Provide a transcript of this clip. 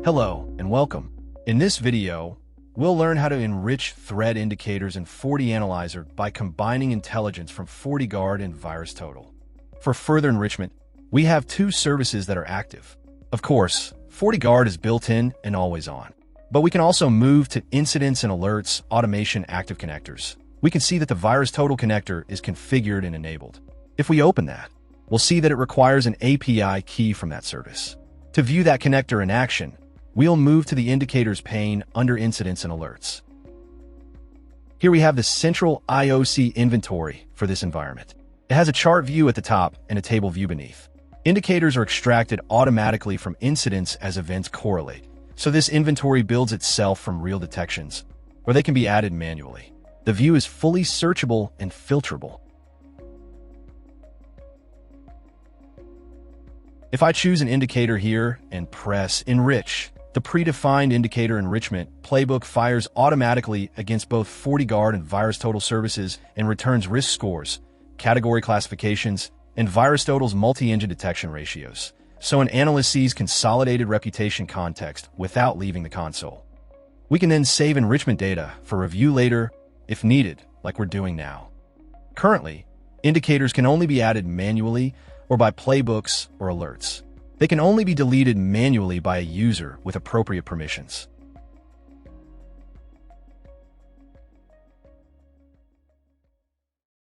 Hello and welcome. In this video, we'll learn how to enrich threat indicators in FortiAnalyzer by combining intelligence from FortiGuard and VirusTotal. For further enrichment, we have two services that are active. Of course, FortiGuard is built in and always on, but we can also move to incidents and alerts automation active connectors. We can see that the VirusTotal connector is configured and enabled. If we open that, we'll see that it requires an API key from that service. To view that connector in action, we'll move to the Indicators pane under Incidents and Alerts. Here we have the Central IOC Inventory for this environment. It has a chart view at the top and a table view beneath. Indicators are extracted automatically from incidents as events correlate, so this inventory builds itself from real detections, or they can be added manually. The view is fully searchable and filterable. If I choose an indicator here and press Enrich, the predefined indicator enrichment playbook fires automatically against both FortiGuard and VirusTotal services and returns risk scores, category classifications, and VirusTotal's multi-engine detection ratios, so an analyst sees consolidated reputation context without leaving the console. We can then save enrichment data for review later if needed, like we're doing now. Currently, indicators can only be added manually or by playbooks or alerts. They can only be deleted manually by a user with appropriate permissions.